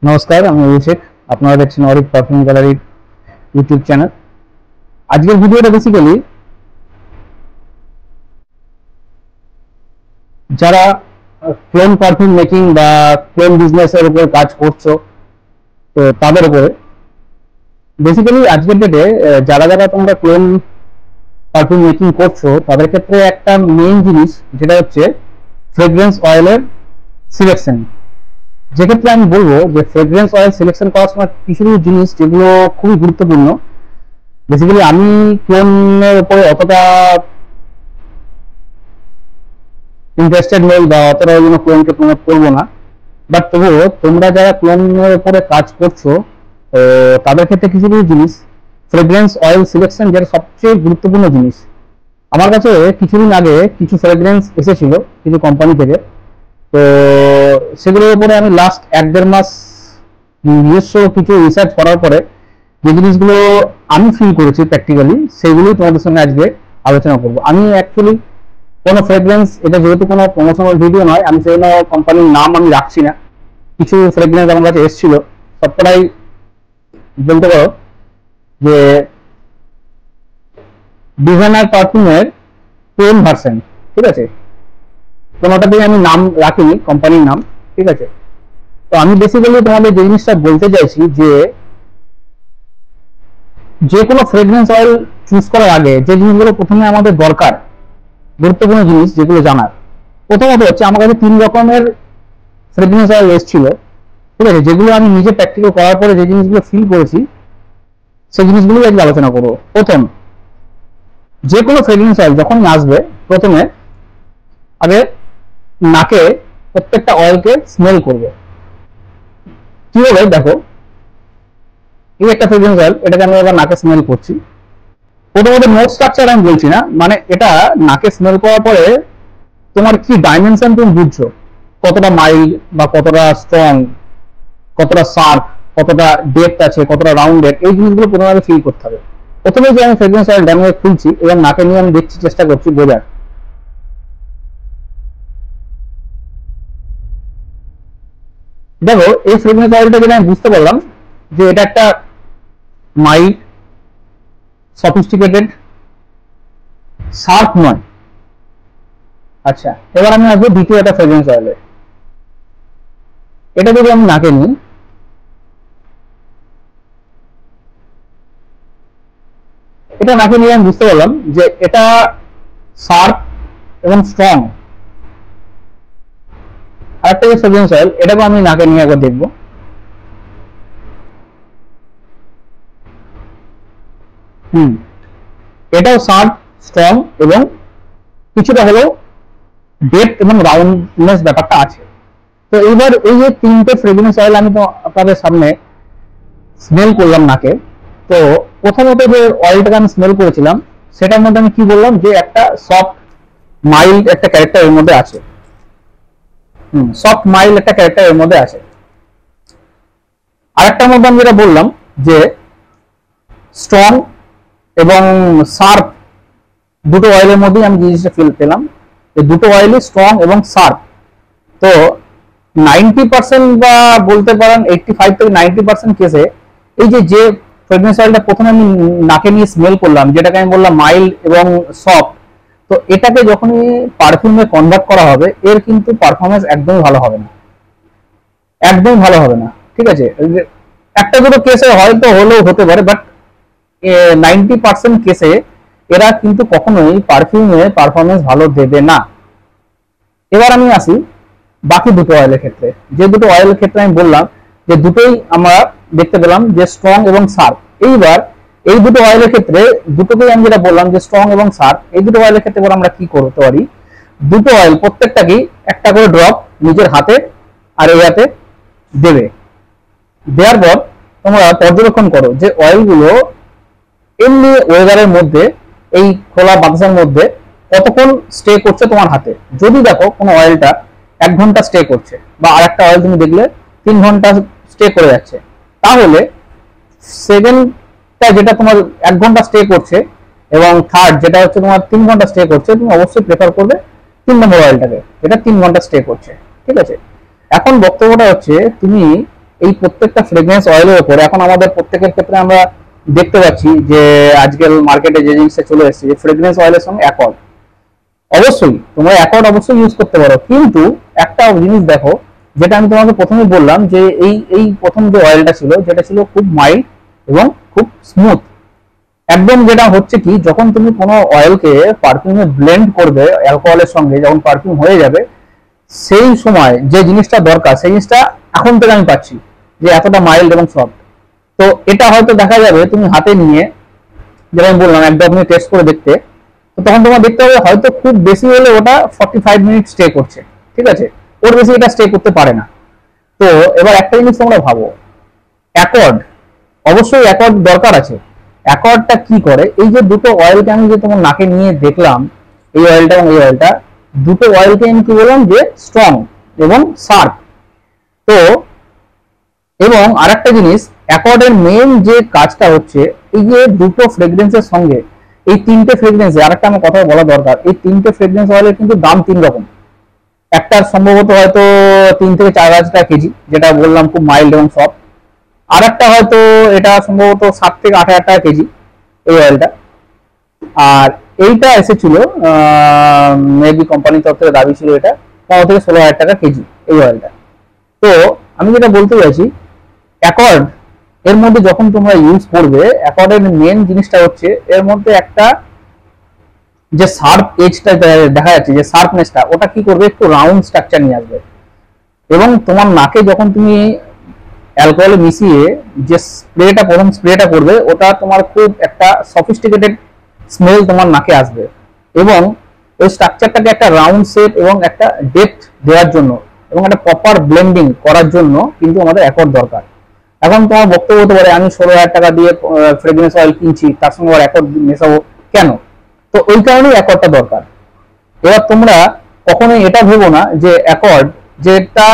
নমস্কার, আমি অভিষেক। আপনারা দেখছেন অরিক পারফিউম গ্যালারির ইউটিউব চ্যানেল। আজকের ভিডিওটা বেসিক্যালি যারা ক্লোন পারফিউম মেকিং বা ক্লোন বিজনেসের উপরে কাজ করছো, তো তাদের উপরে বেসিক্যালি আজকের ডেটে যারা যারা তোমরা ক্লোন পারফিউম মেকিং করছো তাদের ক্ষেত্রে একটা মেইন জিনিস যেটা হচ্ছে ফ্রেগ্রেন্স অয়েলের সিলেকশন। যেক্ষেত্রে আমি বলবো যে ফ্রেগ্রেন্স অয়েল সিলেকশন করার সময় কিছু কিছু জিনিস যেগুলো খুবই গুরুত্বপূর্ণ। বেসিক্যালি আমি ক্লোনের উপরে অতটা ইন্টারেস্টেড নই বা অতটা ওই জন্য ক্লোনকে প্রমোট করবো না, বাট তবুও তোমরা যারা ক্লোনের উপরে কাজ করছো তো তাদের ক্ষেত্রে কিছু কিছু জিনিস ফ্রেগ্রেন্স অয়েল সিলেকশন যেটা সবচেয়ে গুরুত্বপূর্ণ জিনিস। আমার কাছে কিছুদিন আগে কিছু ফ্রেগ্রেন্স এসেছিল কিছু কোম্পানি থেকে, তো সেগুলোর উপরে আমি লাস্ট 1-1.5 মাস নিজস্ব কিছু রিসার্চ করার পরে যে জিনিসগুলো আমি ফিল করেছি প্র্যাকটিক্যালি সেইগুলোই তোমাদের সঙ্গে আজকে আলোচনা করব। আমি অ্যাকচুয়ালি কোনো ফ্রেগ্রেন্স, এটা যেহেতু কোনো প্রমোশনাল ভিডিও নয়, আমি সেই জন্য কোম্পানির নাম আমি রাখছি না। কিছু ফ্রেগ্রেন্স আমার কাছে এসেছিল, সবকটাই বলতে পারো যে ডিজাইনার পারফিউমের পেন ভার্সন, ঠিক আছে। কোনোটা দিয়ে আমি নাম রাখিনি, কোম্পানির নাম, ঠিক আছে। তো আমি বেসিক্যালি তোমাদের যে জিনিসটা বলতে চাইছি যে কোনো ফ্রেগ্রেন্স অয়েল চুজ করার আগে যে জিনিসগুলো প্রথমে আমাদের দরকার, গুরুত্বপূর্ণ জিনিস যেগুলো জানার, প্রথমত হচ্ছে আমার কাছে 3 রকমের ফ্রেগ্রেন্স অয়েল এসেছিল, ঠিক আছে, যেগুলো আমি নিজে প্র্যাকটিক্যাল করার পরে যে জিনিসগুলো ফিল করেছি সেই জিনিসগুলো আজকে আলোচনা করবো। প্রথম, যে কোনো ফ্রেগ্রেন্স অয়েল যখনই আসবে প্রথমে আগে নাকে প্রত্যেকটা অয়েলকে স্মেল করবে। কি হবে দেখো, এই একটা ফ্রেগ্রেন্স অয়েল, এটাকে আমি এবার নাকে স্মেল করছি। প্রথমত নোট স্ট্রাকচার আমি বলছি না, মানে এটা নাকে স্মেল করার পরে তোমার কি ডাইমেনশন তুমি বুঝছো, কতটা মাইল্ড বা কতটা স্ট্রং, কতটা শার্প, কতটা ডেপথ আছে, কতটা রাউন্ডেড, এই জিনিসগুলো প্রথমে আগে ফিল করতে হবে। প্রথমে যে আমি ফ্রেগ্রেন্স অয়েল ড্যামেজ খুলছি এবং নাকে নিয়ে আমি দেখছি, চেষ্টা করছি বোঝার। দেখো এই ফ্রেগ্রেন্স অয়েলটা যেটা আমি বুঝতে পারলাম যে এটা একটা মাইল্ড, সফিস্টিকেটেড, শার্প নয়। আচ্ছা, এবার আমি আসবো দ্বিতীয় একটা ফ্রেগ্রেন্স অয়েলে। এটা যদি আমি নাকে নিই, এটা নাকে নিয়ে আমি বুঝতে পারলাম যে এটা শার্প এবং স্ট্রং। আরেকটা যে ফ্রেগ্রেন্স অয়েল, এটাকে আমি নাকে নিয়ে একবার দেখবো। এটাও শার্প, স্ট্রং এবং কিছুটা হলেও ডেপথ এবং রাউন্ডনেস ব্যাপারটা আছে। তো এবার এই যে 3টে ফ্রেগ্রেন্স অয়েল আমি তো আপনাদের সামনে স্মেল করলাম নাকে, তো প্রথমত যে অয়েলটাকে আমি স্মেল করেছিলাম সেটার মধ্যে আমি কি বললাম যে একটা সফট মাইল্ড একটা ক্যারেক্টার এর মধ্যে আছে। সফট মাইল্ড একটা ক্যারেক্টার এর মধ্যে আছে। আরেকটার মধ্যে আমি যেটা বললাম যে স্ট্রং এবং শার্প, দুটো অয়েলের মধ্যেই আমি জিনিসটা ফিল পেলাম। এই দুটো অয়েলই স্ট্রং এবং শার্প। তো 90% বা বলতে পারেন 85 থেকে 90% কেসে এই যে ফ্রেগ্রেন্স অয়েলটা প্রথমে আমি নাকে নিয়ে স্মেল করলাম, যেটাকে আমি বললাম মাইল্ড এবং সফট, তো এটাকে যখনই পারফিউমে কনভার্ট করা হবে এর কিন্তু পারফরমেন্স একদমই ভালো হবে না, একদম ভালো হবে না, ঠিক আছে। একটা দুটো কেসে হয়তো হলেও হতে পারে, বাট 90% কেসে এরা কিন্তু কখনোই পারফিউমে পারফরমেন্স ভালো দেবে না। এবার আমি আসি বাকি দুটো অয়েলের ক্ষেত্রে। যে দুটো অয়েলের ক্ষেত্রে আমি বললাম যে দুটোই আমরা দেখতে পেলাম যে স্ট্রং এবং শার্প। এইবার এই দুটো অয়েলের ক্ষেত্রে দুটোকেই আমি যেটা বললাম যে স্ট্রং এবং শার্প, এই দুটো অয়েলের ক্ষেত্রে আমরা কি করতে পারি, দুটো অয়েল প্রত্যেকটাকেই একটা করে ড্রপ নিজের হাতে আর এই হাতে দেবে। দেওয়ার পর তোমরা পর্যবেক্ষণ করো যে অয়েলগুলো এমনি ওয়েদারের মধ্যে এই খোলা বাক্সের মধ্যে কতক্ষণ স্টে করছে তোমার হাতে। যদি দেখো কোনো অয়েলটা 1 ঘন্টা স্টে করছে বা আরেকটা অয়েল তুমি দেখলে 3 ঘন্টা স্টে করে যাচ্ছে, তাহলে সেকেন্ডটা যেটা তোমার 1 ঘন্টা স্টে করছে এবং থার্ড যেটা হচ্ছে তোমার 3 ঘন্টা স্টে করছে, তুমি অবশ্যই প্রেফার করবে 3 নম্বর অয়েলটাকে, যেটা 3 ঘন্টা স্টে করছে, ঠিক আছে। এখন বক্তব্যটা হচ্ছে তুমি এই প্রত্যেকটা ফ্রেগ্রেন্স অয়েলের উপর এখন আমাদের প্রত্যেকের ক্ষেত্রে আমরা দেখতে পাচ্ছি যে আজকাল মার্কেটে যে জিনিসটা চলে এসেছে যে ফ্রেগ্রেন্স অয়েলের সঙ্গে অ্যাকর্ড। অবশ্যই তোমরা অ্যাকর্ড অবশ্যই ইউজ করতে পারো, কিন্তু একটা জিনিস দেখো, যেটা আমি তোমাকে প্রথমে বললাম যে এই এই প্রথম যে অয়েলটা ছিল যেটা ছিল খুব মাইল্ড এবং খুব স্মুথ একদম। যেটা হচ্ছে কি, যখন তুমি কোনো অয়েলকে পারফিউমে ব্লেন্ড করবে অ্যালকোহলের সঙ্গে, যখন পারফিউম হয়ে যাবে, সেই সময় যে জিনিসটা দরকার সেই জিনিসটা এখন থেকে আমি পাচ্ছি, যে এতটা মাইল্ড এবং সফট। তো এটা হয়তো দেখা যাবে তুমি হাতে নিয়ে, যেটা আমি বললাম একদম আপনি টেস্ট করে দেখতে, তো তখন তোমার দেখতে হবে হয়তো খুব বেশি হলে ওটা 45 মিনিট স্টে করছে, ঠিক আছে, ওর বেশি এটা স্টে করতে পারে না। তো এবার একটা জিনিস তোমরা ভাবো, অ্যাকর্ড, অবশ্যই অ্যাকর্ড দরকার আছে। অ্যাকর্ডটা কি করে, এই যে দুটো অয়েলকে আমি যে তোমার নাকে নিয়ে দেখলাম, এই অয়েলটা এবং এই অয়েলটা, দুটো অয়েলকে আমি কি বললাম যে স্ট্রং এবং শার্প। তো এবং আরেকটা জিনিস, অ্যাকর্ডের মেন যে কাজটা হচ্ছে, এই যে দুটো ফ্রেগ্রেন্সের সঙ্গে এই তিনটে ফ্রেগ্রেন্স, আরেকটা আমার কথা বলা দরকার, এই তিনটে ফ্রেগ্রেন্স অয়েলের কিন্তু দাম তিন রকম। একটার সম্ভবত হয়তো 3 থেকে 4 হাজার টাকা কেজি, যেটা বললাম খুব মাইল্ড এবং সফট। আর একটা হয়তো এটা সম্ভবত 7 থেকে 8 হাজার টাকা কেজি এই অয়েলটা। আর এইটা এসেছিল মেবি কোম্পানির তরফ থেকে দাবি ছিল এটা 15 থেকে 16 হাজার টাকা কেজি এই অয়েলটা। তো আমি যেটা বলতে চাইছি, অ্যাকর্ড এর মধ্যে যখন তোমরা ইউজ করবে, অ্যাকর্ডের মেন জিনিসটা হচ্ছে এর মধ্যে একটা যে শার্প এজটা দেখা যাচ্ছে, যে শার্পনেসটা, ওটা কি করবে, একটু রাউন্ড স্ট্রাকচার নিয়ে আসবে। এবং তোমার নাকে যখন তুমি অ্যালকোহলে মিশিয়ে যে স্প্রেটা, প্রথম স্প্রেটা করবে, ওটা তোমার খুব একটা সফিস্টিকেটেড স্মেল তোমার নাকে আসবে। এবং ওই স্ট্রাকচারটাকে একটা রাউন্ড শেপ এবং একটা ডেপথ দেওয়ার জন্য এবং একটা প্রপার ব্লেন্ডিং করার জন্য কিন্তু আমাদের অ্যাকর্ড দরকার। এখন তোমার বক্তব্য হতে পারে আমি 16 হাজার টাকা দিয়ে ফ্রেগ্রেন্স অয়েল কিনছি, তার সঙ্গে আবার অ্যাকর্ড মেশাবো কেন? তো ওই কারণেই অ্যাকর্ডটা দরকার। এবার তোমরা কখনোই এটা ভেবো না যে অ্যাকর্ড, যেটা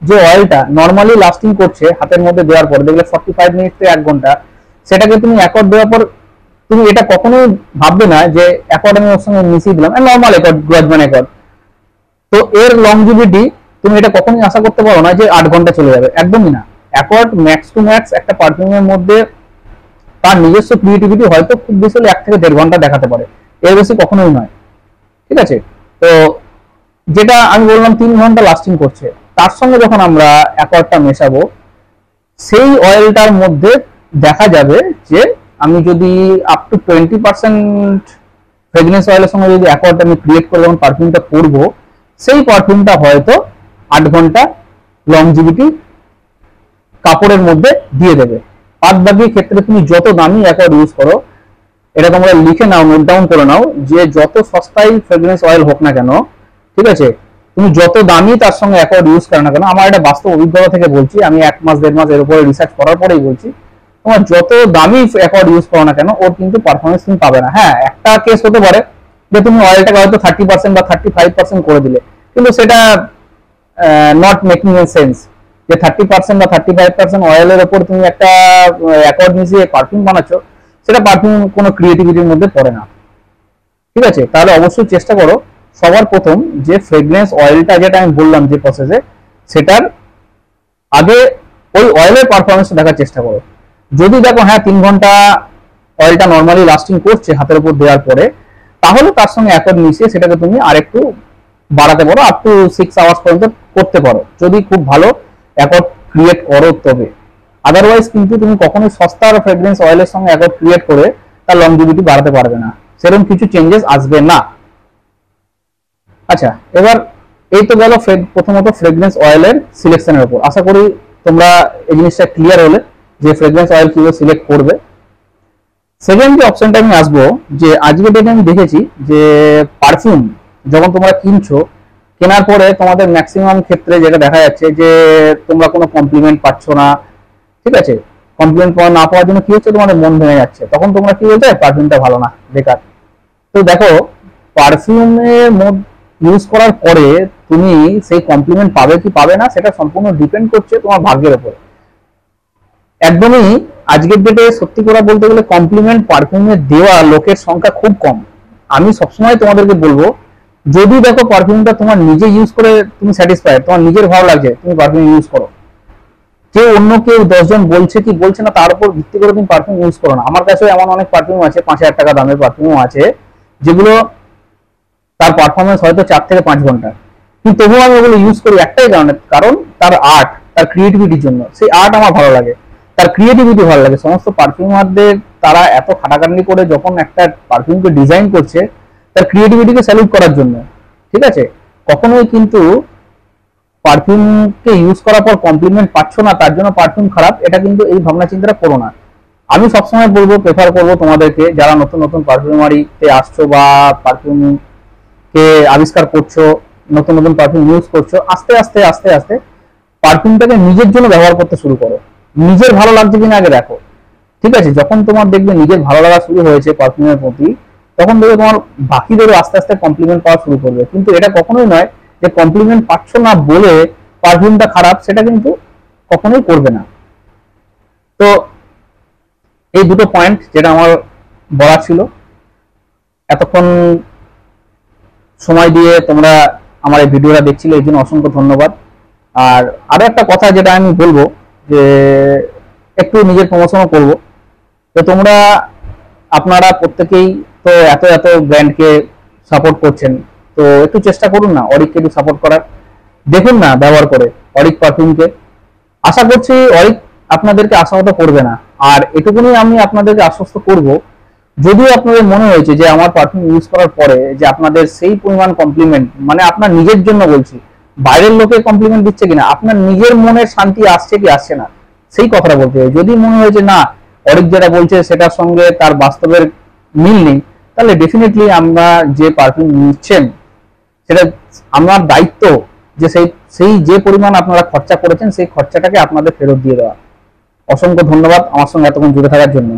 যে অয়েলটা নর্মালি লাস্টিং করছে হাতের মধ্যে দেওয়ার পর, দেখলে 45 মিনিট থেকে 1 ঘন্টা, সেটাকে তুমি অ্যাকর্ড দেওয়ার পর তুমি এটা কখনোই ভাববে না যে অ্যাকর্ড আমি ওর সঙ্গে মিশিয়ে দিলাম, নর্মাল অ্যাকর্ড, গ্রজম্যান অ্যাকর্ড। তো এর লংজিভিটি তুমি এটা কখনোই আশা করতে পারো না যে 8 ঘন্টা চলে যাবে, একদমই না। অ্যাকর্ড ম্যাক্স টু ম্যাক্স একটা পারফিউমের মধ্যে তার নিজস্ব ক্রিয়েটিভিটি হয়তো খুব বেশি হলে 1 থেকে 1.5 ঘন্টা দেখাতে পারে, এর বেশি কখনোই নয়, ঠিক আছে। তো যেটা আমি বললাম 3 ঘন্টা লাস্টিং করছে, তার সঙ্গে যখন আমরা অ্যাকর্ডটা মেশাবো, সেই অয়েলটার মধ্যে দেখা যাবে যে আমি যদি আপ টু 20% ফ্রেগনেন্স অয়েলের সঙ্গে যদি অ্যাকর্ড আমি ক্রিয়েট করে যখন পারফিউমটা করবো, সেই পারফিউমটা হয়তো 8 ঘন্টা লংজিভিটি কাপড়ের মধ্যে দিয়ে দেবে। বাদ বাকি ক্ষেত্রে তুমি যত দামি অ্যাকর্ড ইউজ করো, এটা তোমরা লিখে নাও, নোট ডাউন করে নাও, যে যত সস্তাই ফ্রেগ্রেন্স অয়েল হোক না কেন, ঠিক আছে, তুমি যত দামি তার সঙ্গে অ্যাকর্ড ইউজ করো না কেন, আমার এটা বাস্তব অভিজ্ঞতা থেকে বলছি, আমি 1 মাস 1.5 মাস এর উপরে রিসার্চ করার পরেই বলছি, তোমার যত দামি অ্যাকর্ড ইউজ করো না কেন, ওর কিন্তু পারফরমেন্স তুমি পাবে না। হ্যাঁ, একটা কেস হতে পারে যে তুমি অয়েলটাকে হয়তো 30% বা 35% করে দিলে, কিন্তু সেটা নট মেকিং এ সেন্স, যে 30% বা 35% অয়েলের উপর তুমি একটা অ্যাকর্ড মিশিয়ে পারফিউম বানাচ্ছ, সেটা পারফিউম কোনো ক্রিয়েটিভিটির মধ্যে পড়ে না, ঠিক আছে। তাহলে অবশ্যই চেষ্টা করো সবার প্রথম যে ফ্রেগ্রেন্স অয়েলটা, যেটা আমি বললাম যে প্রসেসে, সেটার আগে ওই অয়েলের পারফরমেন্স দেখার চেষ্টা করো। যদি দেখো হ্যাঁ 3 ঘন্টা অয়েলটা নর্মালি লাস্টিং করছে হাতের উপর দেওয়ার পরে, তাহলে তার সঙ্গে অ্যাকর্ড মিশিয়ে সেটাকে তুমি আরেকটু বাড়াতে পারো, আপ টু 6 আওয়ার্স পর্যন্ত করতে পারো, যদি খুব ভালো অ্যাকর্ড ক্রিয়েট করো তবে। আদারওয়াইজ কিন্তু তুমি কখনোই সস্তার ফ্রেগ্রেন্স অয়েলের সঙ্গে অ্যাকর্ড ক্রিয়েট করে তার লংজিভিটি বাড়াতে পারবে না, সেরকম কিছু চেঞ্জেস আসবে না। আচ্ছা, এবার এই তো গেল প্রথমত ফ্রেগ্রেন্স অয়েলের সিলেকশনের উপর। আশা করি তোমরা এই জিনিসটা ক্লিয়ার হলে যে ফ্রেগ্রেন্স অয়েল কিভাবে সিলেক্ট করবে। সেকেন্ড যে অপশনটা আমি আসবো, যে আজকে ডেটে আমি দেখেছি যে পারফিউম যখন তোমরা কিনছো, কেনার পরে তোমাদের ম্যাক্সিমাম ক্ষেত্রে যেটা দেখা যাচ্ছে যে তোমরা কোনো কমপ্লিমেন্ট পাচ্ছ না, ঠিক আছে। কমপ্লিমেন্ট না পাওয়ার জন্য কি হচ্ছে, তোমাদের মন ভেঙে যাচ্ছে, তখন তোমরা কি বলছো, পারফিউমটা ভালো না, বেকার। তো দেখো, পারফিউমের মধ্যে ইউজ করার পরে তুমি সেই কমপ্লিমেন্ট পাবে কি পাবে না, সেটা সম্পূর্ণ ডিপেন্ড করছে তোমার ভাগ্যের উপর। একদমই আজকের ডেটে সত্যি করে বলতে গেলে কমপ্লিমেন্ট পারফিউমে দেওয়া লোকের সংখ্যা খুব কম। আমি সবসময় তোমাদেরকে বলবো, যদি দেখো পারফিউমটা তোমার নিজে ইউজ করে তুমি স্যাটিসফাইড, তোমার নিজের ভালো লাগছে, তুমি পারফিউম ইউজ করো। অন্য কেউ 10 জন বলছে কি বলছে না তার উপর ভিত্তি করে তুমি পারফিউম ইউজ করো না। আমার কাছেও এমন অনেক পারফিউম আছে, 5,000 টাকা দামের পারফিউম আছে, যেগুলো তার পারফরমেন্স হয়তো 4 থেকে 5 ঘন্টা, কিন্তু তবুও আমি ওগুলো ইউজ করি একটাই কারণে, কারণ তার আর্ট, তার ক্রিয়েটিভিটির জন্য। সেই আর্ট আমার ভালো লাগে, তার ক্রিয়েটিভিটি ভালো লাগে। সমস্ত পারফিউমারদের তারা এত খাটাখাটনি করে যখন একটা পারফিউমকে ডিজাইন করছে, তার ক্রিয়েটিভিটিকে স্যালুট করার জন্য, ঠিক আছে? কখনোই কিন্তু পারফিউমকে ইউজ করার পর কমপ্লিমেন্ট পাচ্ছ না তার জন্য পারফিউম খারাপ, এটা কিন্তু এই ভাবনা চিন্তাটা করো না। আমি সবসময় বলবো, প্রেফার করবো তোমাদেরকে, যারা নতুন নতুন পারফিউমারিতে আসছো বা পারফিউম কে আবিষ্কার করছো, নতুন নতুন পারফিউম ইউজ করছো, আস্তে আস্তে আস্তে আস্তে পারফিউমটাকে নিজের জন্য ব্যবহার করতে শুরু করো। নিজের ভালো লাগছে কিনা আগে দেখো, ঠিক আছে? যখন তোমার দেখবে নিজের ভালো লাগা শুরু হয়েছে পারফিউমের প্রতি, তখন দেখবে তোমার বাকিদেরও আস্তে আস্তে কমপ্লিমেন্ট পাওয়া শুরু করবে। কিন্তু এটা কখনোই নয় যে কমপ্লিমেন্ট পাচ্ছ না বলে পারফিউমটা খারাপ, সেটা কিন্তু কখনোই করবে না। তো এই দুটো পয়েন্ট যেটা আমার বলা ছিল। এতক্ষণ সময় দিয়ে তোমরা আমার এই ভিডিওটা দেখছিলে, এই জন্য অসংখ্য ধন্যবাদ। আর আরো একটা কথা যেটা আমি বলবো, যে একটু নিজের প্রমোশনও করব। তো তোমরা, আপনারা প্রত্যেকেই তো এত এত ব্র্যান্ডকে সাপোর্ট করছেন, তো একটু চেষ্টা করুন না অরিককে একটু সাপোর্ট করার। দেখুন না ব্যবহার করে অরিক পারফিউমকে, আশা করছি অরিক আপনাদেরকে আশাহত করবে না। আর এটুকুনি আমি আপনাদেরকে আশ্বস্ত করব, যদিও আপনাদের মনে হয়েছে যে আমার পারফিউম ইউজ করার পরে যে আপনাদের সেই পরিমাণ কমপ্লিমেন্ট, মানে আপনার নিজের জন্য বলছি, বাইরের লোকে কমপ্লিমেন্ট দিচ্ছে কিনা, আপনার নিজের মনের শান্তি আসছে কি আসছে না, সেই কথাটা বলতে হবে। যদি মনে হয়েছে না অরিক যেটা বলছে সেটার সঙ্গে তার বাস্তবের মিল নেই, তাহলে ডেফিনেটলি আমরা যে পারফিউম নিচ্ছেন সেটা আমার দায়িত্ব যে সেই সেই যে পরিমাণ আপনারা খরচা করেছেন সেই খরচাটাকে আপনাদের ফেরত দিয়ে দেওয়া। অসংখ্য ধন্যবাদ আমার সঙ্গে এতক্ষণ জুড়ে থাকার জন্য।